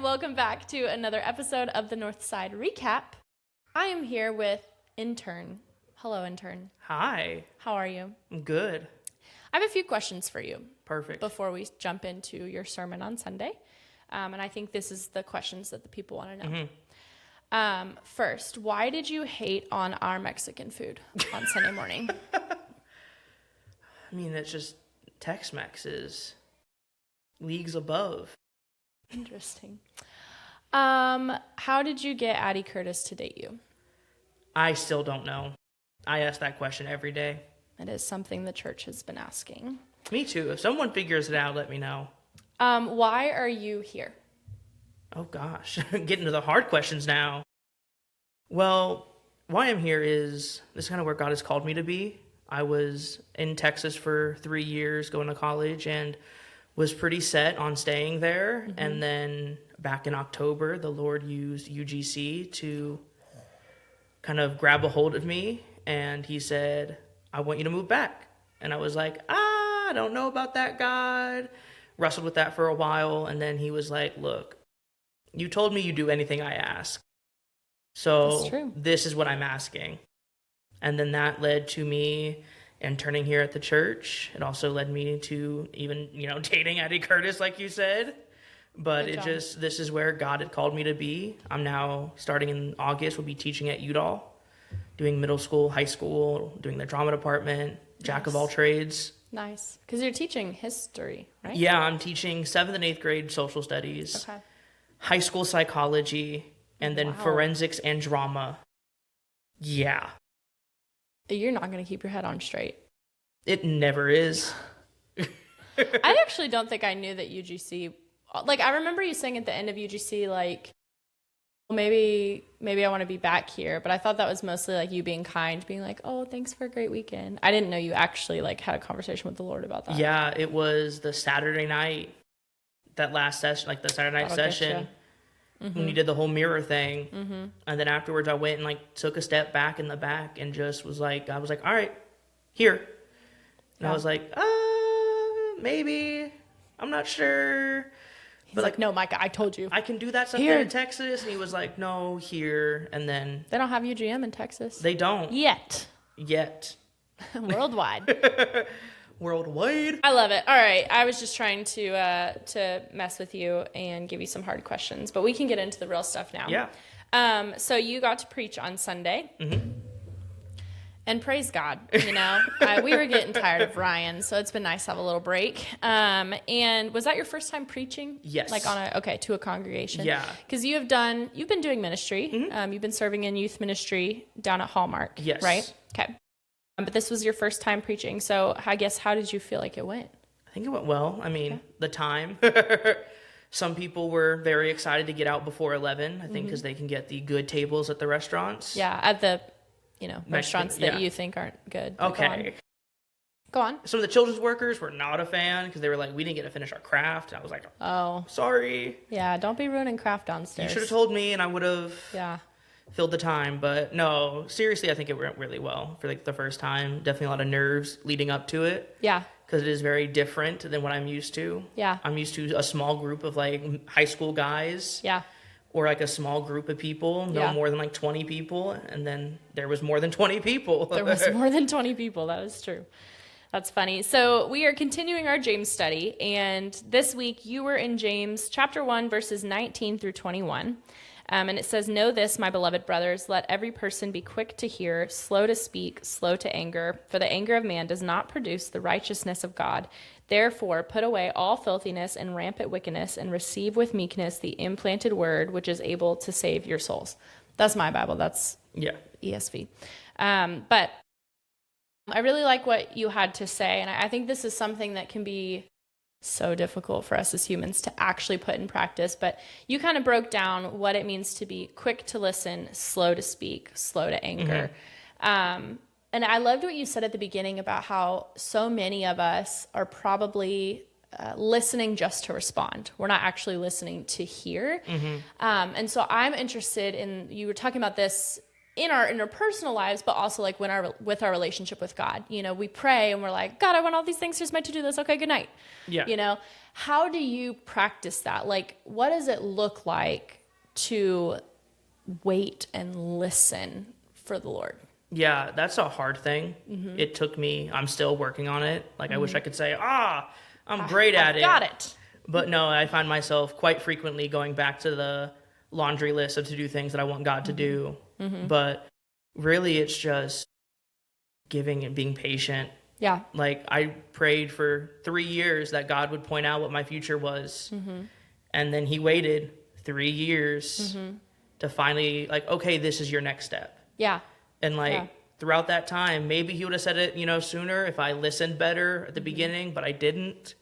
and welcome back to another episode of the Northside Recap. I am here with Intern. Hello, Intern. Hi. How are you? I'm good. I have a few questions for you. Perfect. Before we jump into your sermon on Sunday. And I think this is the questions that the people want to know. Mm-hmm. First, why did you hate on our Mexican food on Sunday morning? I mean, it's just Tex-Mex is leagues above. Interesting. How did you get Addie Curtis to date you? I still don't know. I ask that question every day. It is something the church has been asking. Me too. If someone figures it out, let me know. Why are you here? Oh gosh, getting to the hard questions now. Well, why I'm here is this is kind of where God has called me to be. I was in Texas for 3 years going to college and was pretty set on staying there. Mm-hmm. And then back in October, the Lord used UGC to kind of grab a hold of me. And he said, I want you to move back. And I was like, I don't know about that, God. Wrestled with that for a while. And then he was like, look, you told me you do anything I ask. So this is what I'm asking. And then that led to me interning here at the church. It also led me to even, dating Addie Curtis, like you said. But this is where God had called me to be. I'm now, starting in August, will be teaching at Udall, doing middle school, high school, doing the drama department, jack of all trades. Nice. Because you're teaching history, right? Yeah, I'm teaching 7th and 8th grade social studies, high school psychology, and then forensics and drama. Yeah. You're not going to keep your head on straight. It never is. I actually don't think I knew that UGC... I remember you saying at the end of UGC, maybe I want to be back here. But I thought that was mostly, you being kind, being like, oh, thanks for a great weekend. I didn't know you actually, had a conversation with the Lord about that. Yeah, it was the Saturday night, that last session, the Saturday night session. Mm-hmm. When we did the whole mirror thing. Mm-hmm. And then afterwards I went and took a step back in the back and just was like, I was like, all right, here. And I was like, maybe, I'm not sure. He's but no, Micah, I told you. I can do that stuff here in Texas. And he was like, no, here. And then. They don't have UGM in Texas. They don't. Yet. Worldwide. Worldwide. I love it. All right. I was just trying to mess with you and give you some hard questions, but we can get into the real stuff now. Yeah. So you got to preach on Sunday. Mm-hmm. And praise God, we were getting tired of Ryan, so it's been nice to have a little break. And was that your first time preaching? Yes. To a congregation? Yeah. Because you've been doing ministry. Mm-hmm. You've been serving in youth ministry down at Hallmark. Yes. Right? Okay. But this was your first time preaching, so I guess how did you feel like it went? I think it went well. I mean, the time. Some people were very excited to get out before 11, I think, because they can get the good tables at the restaurants. Yeah, at the restaurants that you think aren't good. Okay. Go on. Some of the children's workers were not a fan because they were like, we didn't get to finish our craft. And I was like, oh, sorry. Yeah, don't be ruining craft downstairs. You should have told me and I would have filled the time. But no, seriously, I think it went really well for the first time. Definitely a lot of nerves leading up to it. Yeah. Because it is very different than what I'm used to. Yeah. I'm used to a small group of high school guys. Yeah. Or a small group of people, no more than 20 people. And then there was more than 20 people. There was more than 20 people. That is true. That's funny. So we are continuing our James study. And this week you were in James chapter 1, verses 19 through 21. And it says, know this, my beloved brothers, let every person be quick to hear, slow to speak, slow to anger. For the anger of man does not produce the righteousness of God. Therefore, put away all filthiness and rampant wickedness and receive with meekness the implanted word, which is able to save your souls. That's my Bible. That's ESV. But I really like what you had to say. And I think this is something that can be so difficult for us as humans to actually put in practice. But you kind of broke down what it means to be quick to listen, slow to speak, slow to anger. Mm-hmm. And I loved what you said at the beginning about how so many of us are probably listening just to respond. We're not actually listening to hear. Mm-hmm. And so I'm interested in, you were talking about this in our interpersonal lives, but also like with our relationship with God. You know, we pray and we're like, God, I want all these things. Here's my to-do list. Okay, good night. Yeah. You know, how do you practice that? Like, what does it look like to wait and listen for the Lord? Yeah, that's a hard thing. It took me, I'm still working on it. Like, I wish I could say, I'm great at it. Got it. But no, I find myself quite frequently going back to the laundry list of to-do things that I want God to do. But really, it's just giving and being patient. Yeah. Like, I prayed for 3 years that God would point out what my future was. And then he waited 3 years to finally, like, okay, this is your next step. Yeah. And throughout that time, maybe he would have said it, sooner if I listened better at the beginning, but I didn't.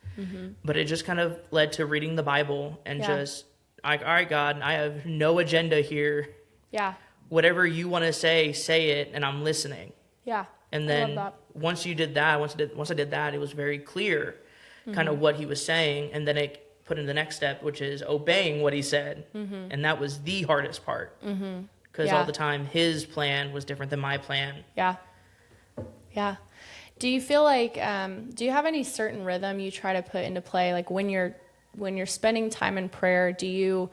But it just kind of led to reading the Bible and just, like, all right, God, I have no agenda here. Yeah. Whatever you want to say it, and I'm listening. Yeah. And then once I did that, it was very clear kind of what he was saying. And then it put in the next step, which is obeying what he said. And that was the hardest part. Because all the time his plan was different than my plan. Yeah. Yeah. Do you feel like, do you have any certain rhythm you try to put into play? Like when you're spending time in prayer, do you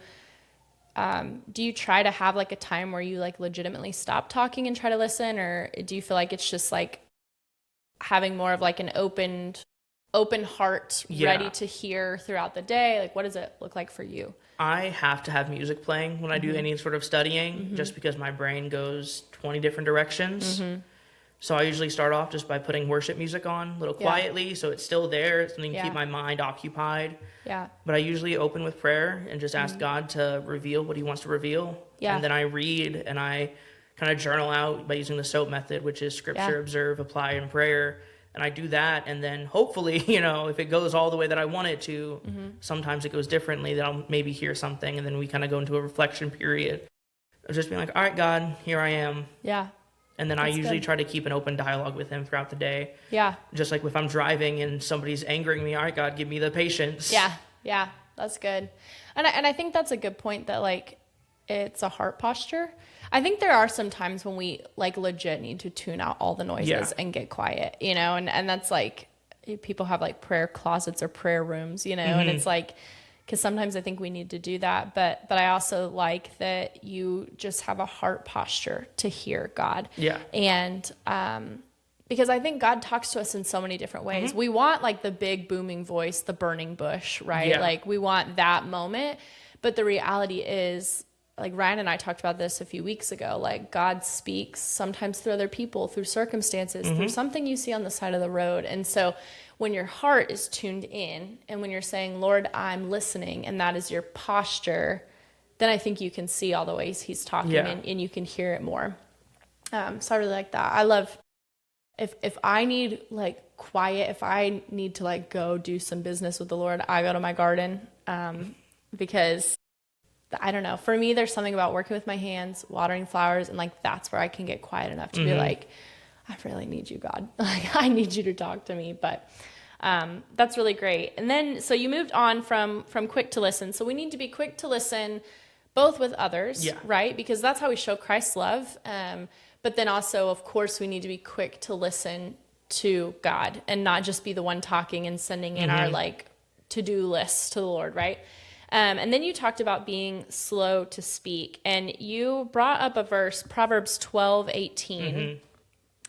try to have like a time where you like legitimately stop talking and try to listen? Or do you feel like it's just like having more of like an open heart, ready to hear throughout the day? Like, what does it look like for you? I have to have music playing when I do any sort of studying, just because my brain goes 20 different directions. So I usually start off just by putting worship music on a little quietly, so it's still there. It's something to keep my mind occupied. Yeah. But I usually open with prayer and just ask God to reveal what he wants to reveal. Yeah. And then I read and I kind of journal out by using the SOAP method, which is scripture, observe, apply, and prayer. And I do that, and then hopefully, if it goes all the way that I want it to, sometimes it goes differently, that I'll maybe hear something, and then we kind of go into a reflection period of just being like, all right, God, here I am. Yeah. And then I usually try to keep an open dialogue with him throughout the day. Yeah. Just like if I'm driving and somebody's angering me, all right, God, give me the patience. Yeah. Yeah. That's good. And I think that's a good point, that like it's a heart posture. I think there are some times when we like legit need to tune out all the noises and get quiet, and that's like, people have like prayer closets or prayer rooms, and it's like, because sometimes I think we need to do that. But I also like that you just have a heart posture to hear God. Yeah. And because I think God talks to us in so many different ways. We want like the big booming voice, the burning bush, right? Yeah. Like we want that moment. But the reality is, like Ryan and I talked about this a few weeks ago, like God speaks sometimes through other people, through circumstances, through something you see on the side of the road. And so when your heart is tuned in and when you're saying, Lord, I'm listening, and that is your posture, then I think you can see all the ways he's talking and you can hear it more. So I really like that. I love, if I need like quiet, if I need to like go do some business with the Lord, I go to my garden, because I don't know. For me, there's something about working with my hands, watering flowers, and like that's where I can get quiet enough to be like, I really need you, God. Like I need you to talk to me. But that's really great. And then so you moved on from quick to listen. So we need to be quick to listen, both with others, right? Because that's how we show Christ's love. But then also, of course, we need to be quick to listen to God and not just be the one talking and sending in our like to-do lists to the Lord, right? And then you talked about being slow to speak, and you brought up a verse, Proverbs 12:18.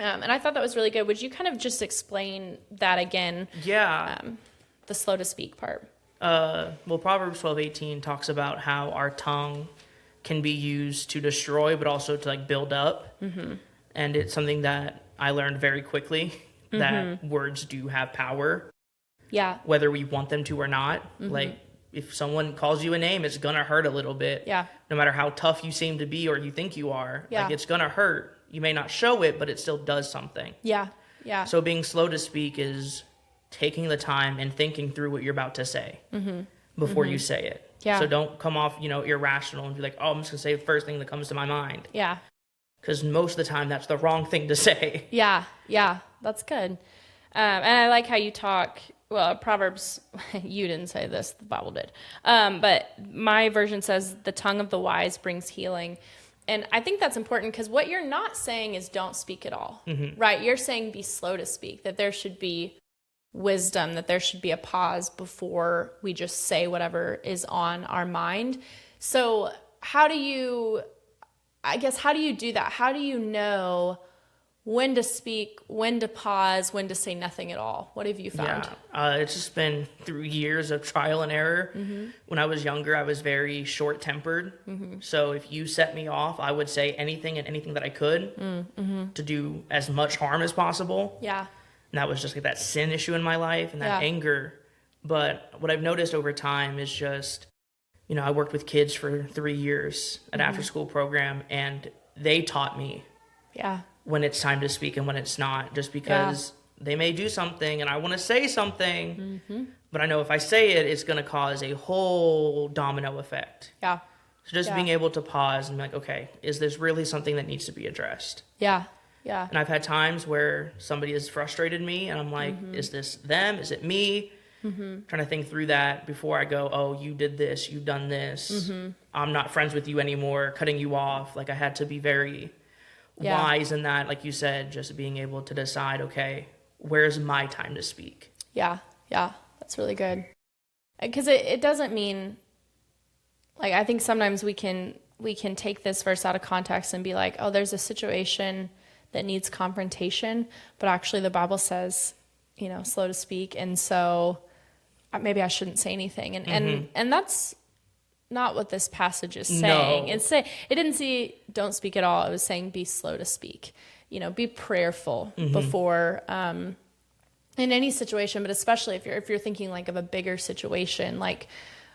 And I thought that was really good. Would you kind of just explain that again? Yeah. The slow to speak part. Well, Proverbs 12:18 talks about how our tongue can be used to destroy, but also to like build up. And it's something that I learned very quickly, that words do have power. Yeah. Whether we want them to or not. Like, if someone calls you a name, it's gonna hurt a little bit. Yeah. No matter how tough you seem to be or you think you are. Yeah. Like, it's gonna hurt. You may not show it, but it still does something. Yeah. Yeah. So being slow to speak is taking the time and thinking through what you're about to say before you say it. Yeah. So don't come off, irrational and be like, oh, I'm just gonna say the first thing that comes to my mind. Yeah. Because most of the time that's the wrong thing to say. Yeah. Yeah. That's good. And I like how you talk. Well, Proverbs, you didn't say this, the Bible did. But my version says the tongue of the wise brings healing. And I think that's important because what you're not saying is don't speak at all, right? You're saying be slow to speak, that there should be wisdom, that there should be a pause before we just say whatever is on our mind. So how do you do that? How do you know when to speak, when to pause, when to say nothing at all? What have you found? Yeah, it's just been through years of trial and error. When I was younger, I was very short-tempered. So if you set me off, I would say anything and anything that I could to do as much harm as possible. Yeah. And that was just like that sin issue in my life and that anger. But what I've noticed over time is just, I worked with kids for 3 years at after-school program, and they taught me when it's time to speak and when it's not, just because they may do something and I want to say something, but I know if I say it, it's going to cause a whole domino effect. Yeah. So just being able to pause and be like, okay, is this really something that needs to be addressed? Yeah. Yeah. And I've had times where somebody has frustrated me and I'm like, is this them? Is it me? Trying to think through that before I go, oh, you did this, you've done this. I'm not friends with you anymore, cutting you off. Like I had to be very wise in that, like you said, just being able to decide, okay, where's my time to speak? Yeah. Yeah. That's really good. Because it doesn't mean, like, I think sometimes we can take this verse out of context and be like, oh, there's a situation that needs confrontation, but actually the Bible says, slow to speak. And so maybe I shouldn't say anything. And that's not what this passage is saying. No. It didn't say don't speak at all. It was saying be slow to speak. Be prayerful before in any situation, but especially if you're thinking like of a bigger situation. Like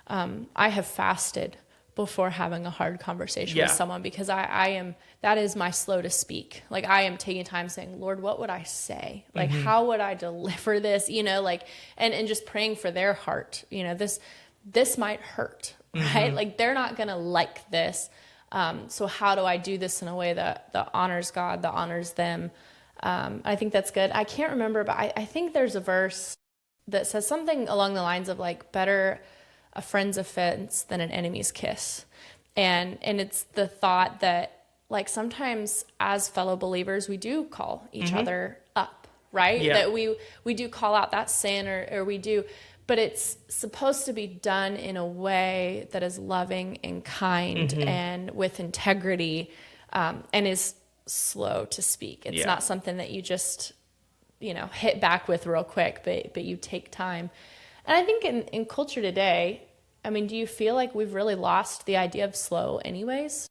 I have fasted before having a hard conversation with someone because that is my slow to speak. Like I am taking time saying, Lord, what would I say? Like, how would I deliver this? And just praying for their heart, this might hurt, right? Like they're not going to like this. So how do I do this in a way that honors God, that honors them? I think that's good. I can't remember, but I think there's a verse that says something along the lines of like, better a friend's offense than an enemy's kiss. And it's the thought that like sometimes as fellow believers, we do call each other up, right? Yeah. That we do call out that sin or we do, but it's supposed to be done in a way that is loving and kind and with integrity, and is slow to speak. It's not something that you just, hit back with real quick, but you take time. And I think in culture today, I mean, do you feel like we've really lost the idea of slow anyways?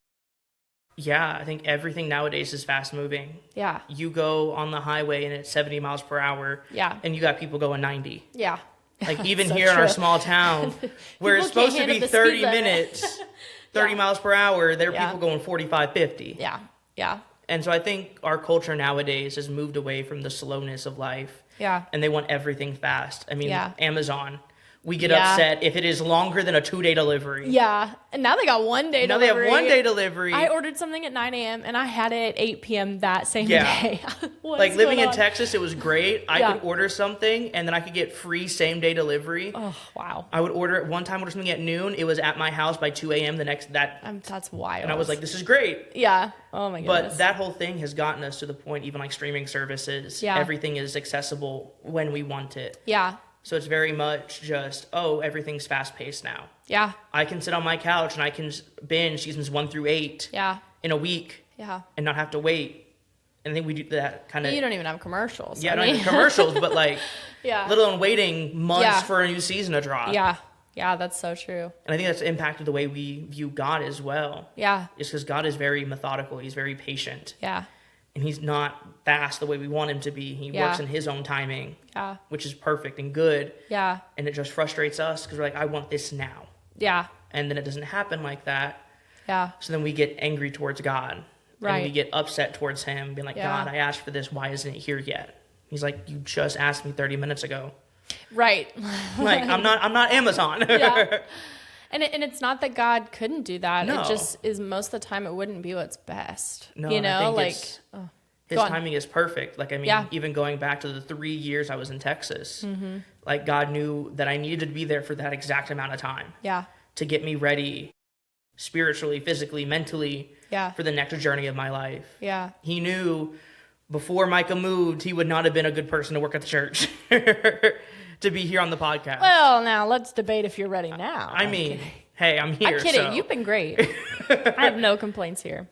Yeah, I think everything nowadays is fast moving. Yeah. You go on the highway and it's 70 miles per hour. Yeah. And you got people going 90. Yeah. Like even So here in true. our small town, where it's supposed to be 30 minutes, 30 miles per hour, there are people going 45, 50. Yeah. Yeah. And so I think our culture nowadays has moved away from the slowness of life. Yeah. And they want everything fast. I mean, Amazon, we get Yeah. upset if it is longer than a 2-day delivery. Yeah. And now they got 1 day Now delivery. they have 1-day delivery. I ordered something at 9 a.m. and I had it at 8 p.m. that same Yeah. day. Like living in Texas, it was great. I could order something and then I could get free same-day delivery. Oh, wow. I would order something at noon. It was at my house by 2 a.m. That's wild. And I was like, this is great. Yeah. Oh my goodness. But that whole thing has gotten us to the point, even like streaming services, everything is accessible when we want it. Yeah. So it's very much just, everything's fast-paced now. Yeah. I can sit on my couch and I can binge seasons 1 through 8 in a week and not have to wait. And I think we do that kind of... You don't even have commercials. Yeah, not even commercials, but like, let alone waiting months for a new season to drop. Yeah. Yeah, that's so true. And I think that's impacted the way we view God as well. Yeah. It's because God is very methodical. He's very patient. Yeah. And he's not fast the way we want him to be. He works in his own timing, which is perfect and good. Yeah. And it just frustrates us because we're like, I want this now. Yeah. And then it doesn't happen like that. Yeah. So then we get angry towards God. Right. And we get upset towards him, being like, God, I asked for this. Why isn't it here yet? He's like, you just asked me 30 minutes ago. Right. Like, I'm not Amazon. Yeah. And it's not that God couldn't do that. No. It just is most of the time it wouldn't be what's best. No, you know, I think like his timing is perfect. Like, I mean, Yeah. even going back to the 3 years I was in Texas, like God knew that I needed to be there for that exact amount of time Yeah. to get me ready spiritually, physically, mentally for the next journey of my life. Yeah. He knew before Micah moved, he would not have been a good person to work at the church to be here on the podcast. Well, now let's debate if you're ready now. I mean, hey, I'm here. I'm kidding. So. You've been great. I have no complaints here.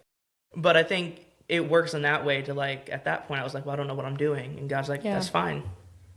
But I think it works in that way to like, at that point, I was like, well, I don't know what I'm doing. And God's like, that's fine.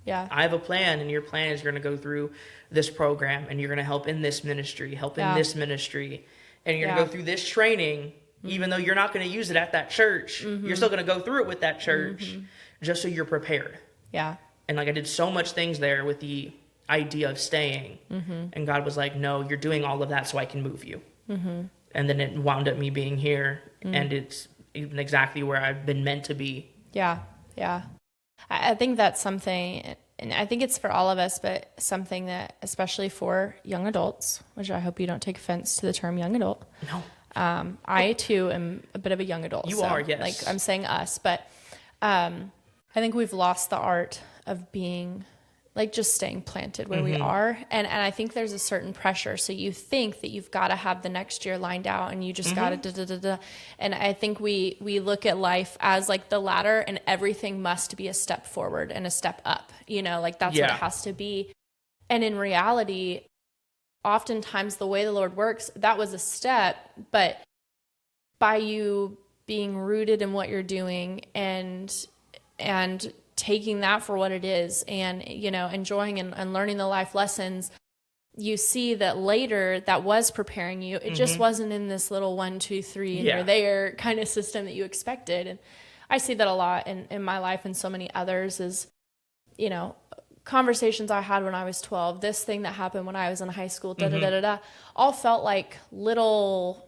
Yeah. I have a plan, and your plan is you're going to go through this program, and you're going to help in this ministry, help in this ministry, and you're going to go through this training, even though you're not going to use it at that church. You're still going to go through it with that church just so you're prepared. Yeah. And like I did so much things there with the idea of staying, and God was like, no, you're doing all of that so I can move you. And then it wound up me being here, and it's even exactly where I've been meant to be. Yeah. Yeah. I think that's something, and I think it's for all of us, but something that, especially for young adults, which I hope you don't take offense to the term young adult. No. I too am a bit of a young adult. You are, yes. Like I'm saying us, but I think we've lost the art of being like just staying planted where we are. And I think there's a certain pressure. So you think that you've got to have the next year lined out and you just got to And I think we look at life as like the ladder, and everything must be a step forward and a step up, like that's what it has to be. And in reality, oftentimes the way the Lord works, that was a step, but by you being rooted in what you're doing and taking that for what it is, and enjoying and learning the life lessons, you see that later that was preparing you. It just wasn't in this little 1, 2, 3 and you're there kind of system that you expected. And I see that a lot in my life and so many others is, conversations I had when I was 12, this thing that happened when I was in high school, all felt like little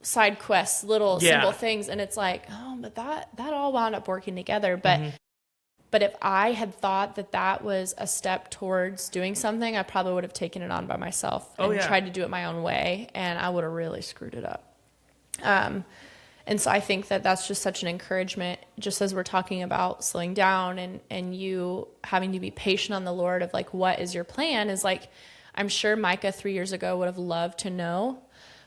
side quests, little simple things. And it's like, oh, but that all wound up working together. But if I had thought that was a step towards doing something, I probably would have taken it on by myself and tried to do it my own way, and I would have really screwed it up. And so I think that's just such an encouragement, just as we're talking about slowing down and you having to be patient on the Lord of like, what is your plan, is like, I'm sure Micah 3 years ago would have loved to know,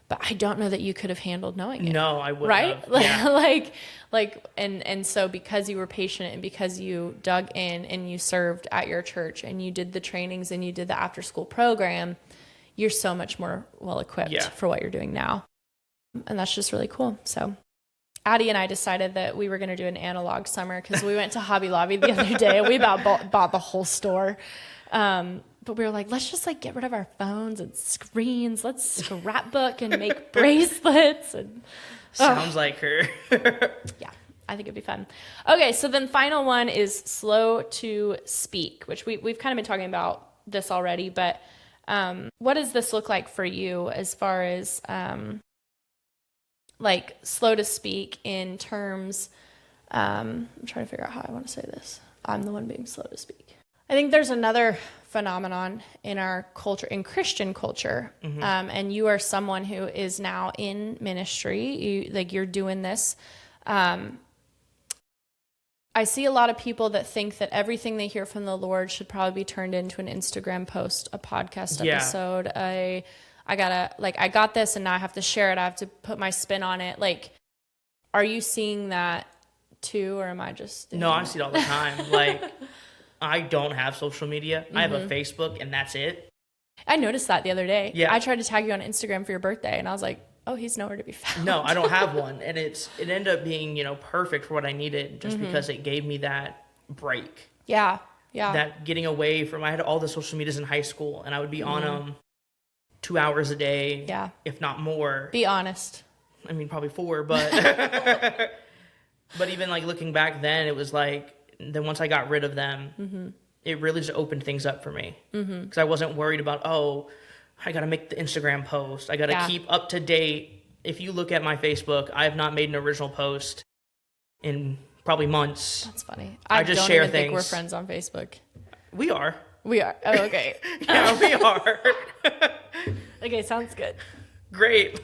but I don't know that you could have handled knowing it. No, I wouldn't right? have. Yeah. And so because you were patient and because you dug in and you served at your church and you did the trainings and you did the after school program, you're so much more well equipped for what you're doing now. And that's just really cool. So Addie and I decided that we were going to do an analog summer because we went to Hobby Lobby the other day and we about bought the whole store. But we were like, let's just like get rid of our phones and screens. Let's scrapbook and make bracelets. And sounds like her. Yeah, I think it'd be fun. Okay, so then final one is slow to speak, which we've kind of been talking about this already. But what does this look like for you as far as like slow to speak in terms? I'm trying to figure out how I want to say this. I'm the one being slow to speak. I think there's another phenomenon in our culture, in Christian culture, and you are someone who is now in ministry. You're doing this. I see a lot of people that think that everything they hear from the Lord should probably be turned into an Instagram post, a podcast episode. I got this, and now I have to share it. I have to put my spin on it. Like, are you seeing that too, or am I just? No, I see it all the time. Like. I don't have social media. I have a Facebook, and that's it. I noticed that the other day. Yeah. I tried to tag you on Instagram for your birthday, and I was like, oh, he's nowhere to be found. No, I don't have one. And it ended up being, perfect for what I needed just because it gave me that break. Yeah. Yeah. That getting away from, I had all the social medias in high school, and I would be on them 2 hours a day. Yeah. If not more. Be honest. I mean, probably 4, but, but even like looking back then, it was like, then once I got rid of them, it really just opened things up for me. Because I wasn't worried about, I got to make the Instagram post. I got to keep up to date. If you look at my Facebook, I have not made an original post in probably months. That's funny. I just share things. Think we're friends on Facebook. We are. We are. Oh, okay. Yeah, we are. Okay, sounds good. Great.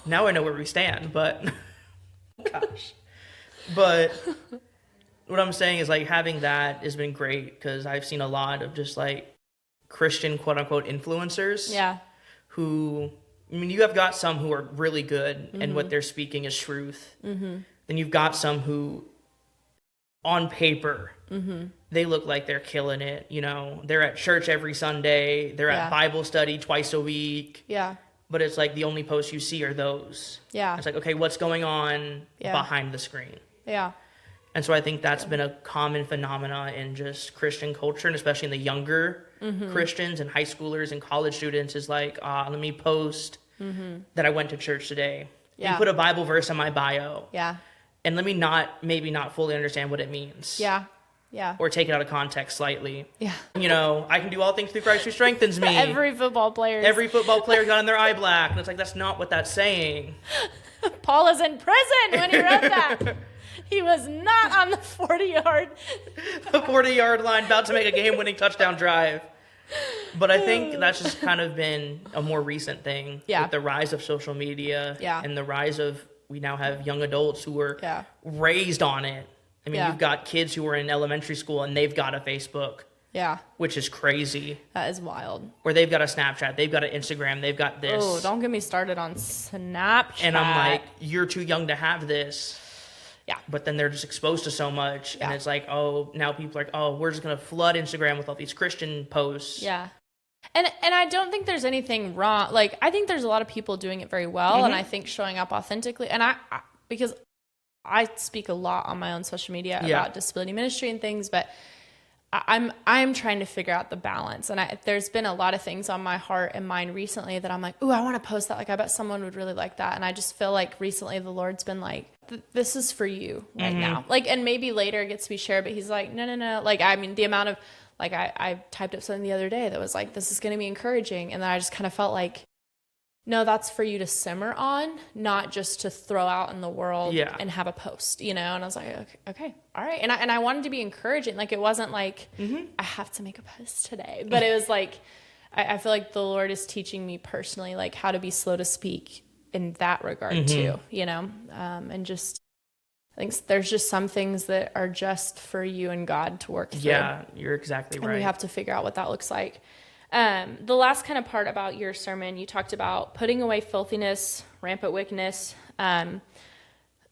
Now I know where we stand, but gosh. But what I'm saying is, like, having that has been great because I've seen a lot of just, like, Christian, quote-unquote, influencers. Yeah. Who I mean, you have got some who are really good and what they're speaking is truth. Then you've got some who, on paper, they look like they're killing it. You know, they're at church every Sunday. They're at Bible study twice a week. Yeah. But it's like the only posts you see are those. Yeah. It's like, okay, what's going on behind the screen? Yeah. And so I think that's been a common phenomena in just Christian culture, and especially in the younger Christians and high schoolers and college students, is like, let me post that I went to church today. Yeah. And put a Bible verse in my bio. Yeah. And let me maybe not fully understand what it means. Yeah. Yeah. Or take it out of context slightly. Yeah. You know, I can do all things through Christ who strengthens me. Every football player got in their eye black. And it's like, that's not what that's saying. Paul is in prison when he wrote that. He was not on the 40-yard. The 40-yard line, about to make a game-winning touchdown drive. But I think that's just kind of been a more recent thing. Yeah. With the rise of social media. Yeah. And the rise of, we now have young adults who were raised on it. I mean, you've got kids who are in elementary school and they've got a Facebook. Yeah. Which is crazy. That is wild. Or they've got a Snapchat, they've got an Instagram, they've got this. Oh, don't get me started on Snapchat. And I'm like, you're too young to have this. Yeah. But then they're just exposed to so much. And it's like, oh, now people are like, oh, we're just going to flood Instagram with all these Christian posts. Yeah. And I don't think there's anything wrong. Like, I think there's a lot of people doing it very well. And I think showing up authentically. And because I speak a lot on my own social media about disability ministry and things, but I'm trying to figure out the balance. And there's been a lot of things on my heart and mind recently that I'm like, ooh, I want to post that. Like, I bet someone would really like that. And I just feel like recently the Lord's been like, this is for you right now. Like, and maybe later it gets to be shared, but he's like, no. Like, I mean, the amount of, like, I typed up something the other day that was like, this is going to be encouraging. And then I just kind of felt like, no, that's for you to simmer on, not just to throw out in the world and have a post, you know? And I was like, okay, all right. And I wanted to be encouraging. Like, it wasn't like, I have to make a post today. But it was like, I feel like the Lord is teaching me personally, like, how to be slow to speak in that regard too, you know? And just, I think there's just some things that are just for you and God to work through. Yeah, you're exactly right. And we have to figure out what that looks like. The last kind of part about your sermon, you talked about putting away filthiness, rampant wickedness.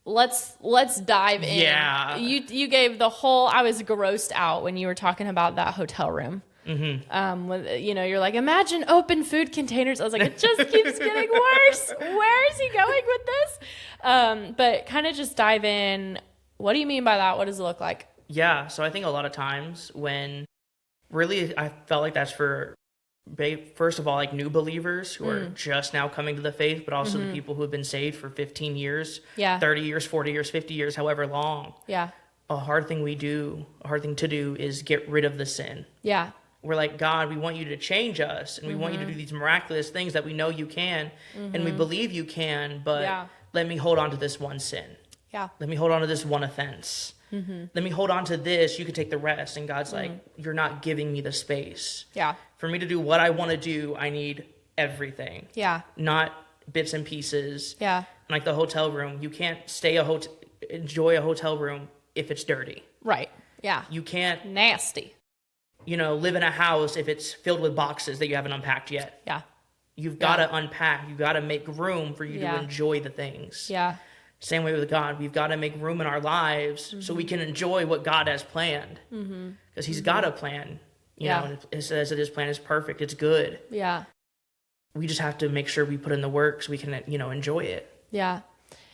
Let's dive in. Yeah. You gave the whole, I was grossed out when you were talking about that hotel room. When, you know, you're like, imagine open food containers. I was like, it just keeps getting worse. Where is he going with this? But kind of just dive in. What do you mean by that? What does it look like? Yeah. So I think a lot of times when really I felt like that's for, first of all, like new believers who are just now coming to the faith, but also the people who have been saved for 15 years, 30 years, 40 years, 50 years, however long. Yeah. A hard thing to do is get rid of the sin. Yeah. We're like, God, we want you to change us, and we want you to do these miraculous things that we know you can, and we believe you can, but let me hold on to this one sin. Yeah. Let me hold on to this one offense. Let me hold on to this. You can take the rest. And God's like, you're not giving me the space. Yeah. For me to do what I want to do, I need everything. Yeah. Not bits and pieces. Yeah. Like the hotel room, you can't enjoy a hotel room if it's dirty. Right. Yeah. You can't. Nasty. You know, live in a house if it's filled with boxes that you haven't unpacked yet. Yeah. You've got to unpack. You've got to make room for you to enjoy the things. Yeah. Same way with God. We've got to make room in our lives so we can enjoy what God has planned. Because he's got a plan. You know, and it says that his plan is perfect. It's good. Yeah. We just have to make sure we put in the work so we can, you know, enjoy it. Yeah.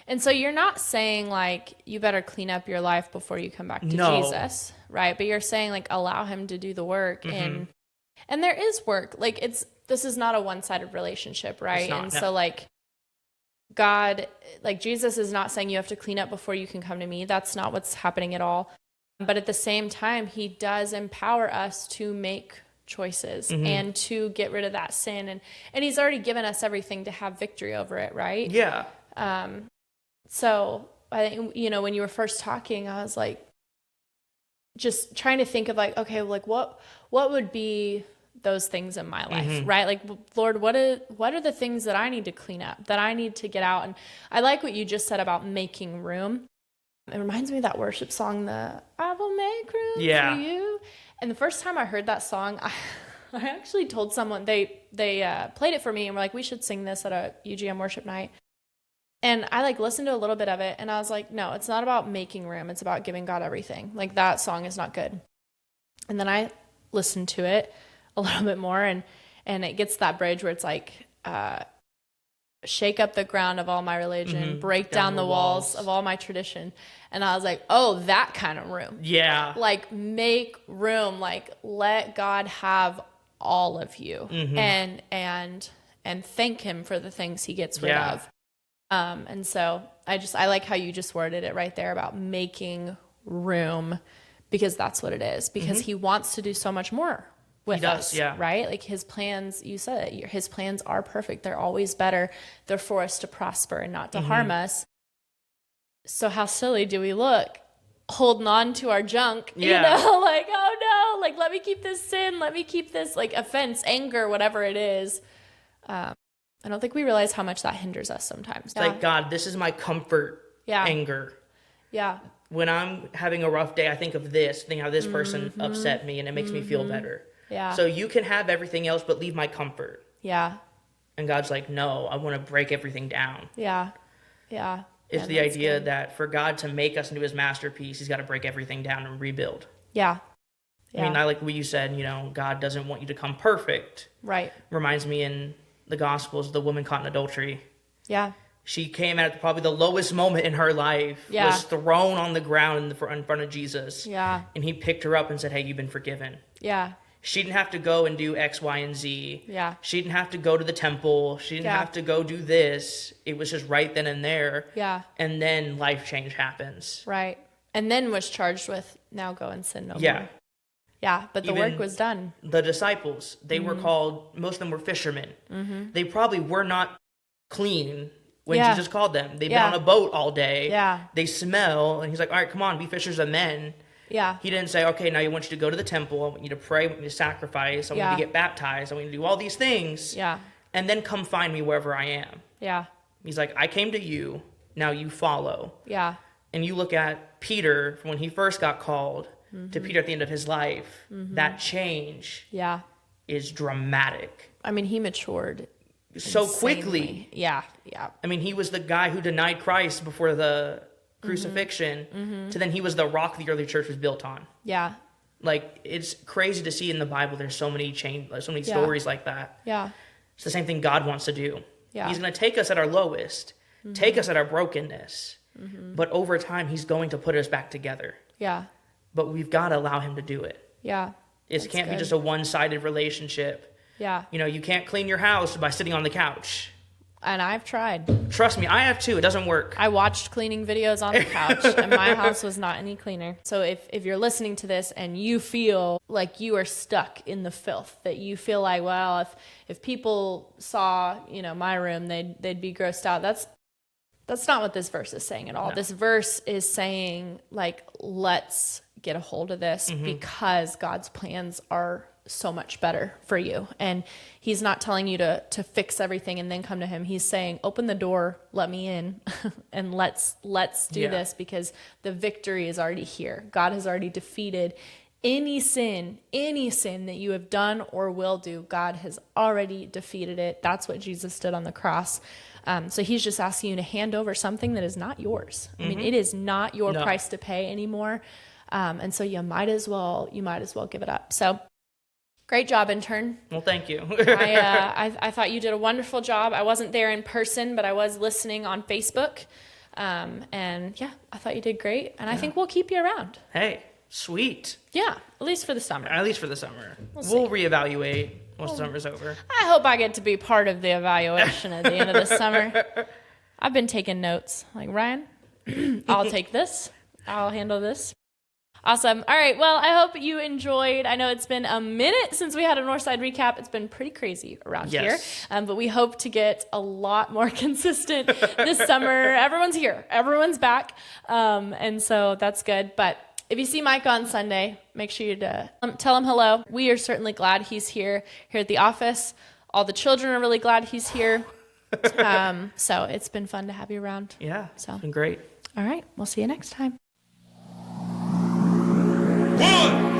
And so you're not saying, like, you better clean up your life before you come back to Jesus, right? But you're saying, like, allow him to do the work. And there is work. Like, this is not a one-sided relationship, right? So, like, God, like, Jesus is not saying you have to clean up before you can come to me. That's not what's happening at all. But at the same time, he does empower us to make choices and to get rid of that sin. And he's already given us everything to have victory over it, right? Yeah. So I think, you know, when you were first talking, I was like, just trying to think of, like, okay, like, what would be those things in my life, right? Like, Lord, what are the things that I need to clean up, that I need to get out? And I like what you just said about making room. It reminds me of that worship song, I will make room for you. And the first time I heard that song, I actually told someone, they played it for me and were like, we should sing this at a UGM worship night. And I like listened to a little bit of it and I was like, no, it's not about making room. It's about giving God everything. Like that song is not good. And then I listened to it a little bit more and it gets that bridge where it's like, shake up the ground of all my religion, break down the walls of all my tradition. And I was like, oh, that kind of room. Yeah. Like make room, like let God have all of you and thank him for the things he gets rid of. And so I like how you just worded it right there about making room, because that's what it is, because he wants to do so much more with us, right? Like his plans, you said it, his plans are perfect. They're always better. They're for us to prosper and not to harm us. So how silly do we look holding on to our junk, you know, like, oh no, like, let me keep this sin. Let me keep this like offense, anger, whatever it is. I don't think we realize how much that hinders us sometimes. Like, God, this is my comfort anger. Yeah. When I'm having a rough day, I think of this, think how this person upset me, and it makes me feel better. Yeah. So you can have everything else, but leave my comfort. Yeah. And God's like, no, I want to break everything down. Yeah. Yeah. It's the idea that for God to make us into his masterpiece, he's got to break everything down and rebuild. Yeah. I mean, I like what you said, you know, God doesn't want you to come perfect. Right. Reminds me in the Gospels, the woman caught in adultery. Yeah. She came at probably the lowest moment in her life, was thrown on the ground in front of Jesus. Yeah. And he picked her up and said, hey, you've been forgiven. Yeah. She didn't have to go and do X, Y, and Z. Yeah. She didn't have to go to the temple. She didn't have to go do this. It was just right then and there. Yeah. And then life change happens. Right. And then was charged with, now go and sin no more. Yeah, but the work was done. The disciples, they were called, most of them were fishermen. They probably were not clean when Jesus called them. They've been on a boat all day. Yeah. They smell. And he's like, all right, come on, be fishers of men. Yeah. He didn't say, okay, now I want you to go to the temple. I want you to pray. I want you to sacrifice. I want you to get baptized. I want you to do all these things. Yeah. And then come find me wherever I am. Yeah. He's like, I came to you. Now you follow. Yeah. And you look at Peter when he first got called to Peter at the end of his life. That change is dramatic. I mean, he matured so insanely. Quickly. Yeah. Yeah. I mean, he was the guy who denied Christ before the crucifixion to then he was the rock the early church was built on. Yeah. Like, it's crazy to see in the Bible. There's so many stories like that. Yeah. It's the same thing God wants to do. Yeah. He's going to take us at our lowest, take us at our brokenness, but over time, he's going to put us back together. Yeah. But we've got to allow him to do it. Yeah. It can't be just a one-sided relationship. Yeah. You know, you can't clean your house by sitting on the couch. And I've tried. Trust me, I have too. It doesn't work. I watched cleaning videos on the couch and my house was not any cleaner. So if you're listening to this and you feel like you are stuck in the filth, that you feel like, well, if people saw, you know, my room, they'd be grossed out. That's not what this verse is saying at all. No. This verse is saying, like, let's get a hold of this because God's plans are so much better for you. And he's not telling you to fix everything and then come to him. He's saying, open the door, let me in, and let's do this, because the victory is already here. God has already defeated any sin that you have done or will do. God has already defeated it. That's what Jesus did on the cross. So he's just asking you to hand over something that is not yours. I mean, it is not your price to pay anymore. And so you might as well give it up. So great job, intern. Well, thank you. I thought you did a wonderful job. I wasn't there in person, but I was listening on Facebook. And yeah, I thought you did great. And I think we'll keep you around. Hey, sweet. Yeah, at least for the summer. At least for the summer. We'll reevaluate once the summer's over. I hope I get to be part of the evaluation at the end of the summer. I've been taking notes. Like, Ryan, I'll take this. I'll handle this. Awesome. All right. Well, I hope you enjoyed. I know it's been a minute since we had a Northside recap. It's been pretty crazy around here. But we hope to get a lot more consistent this summer. Everyone's here. Everyone's back. And so that's good. But if you see Micah on Sunday, make sure you tell him hello. We are certainly glad he's here at the office. All the children are really glad he's here. So it's been fun to have you around. Yeah. So it's been great. All right. We'll see you next time. 1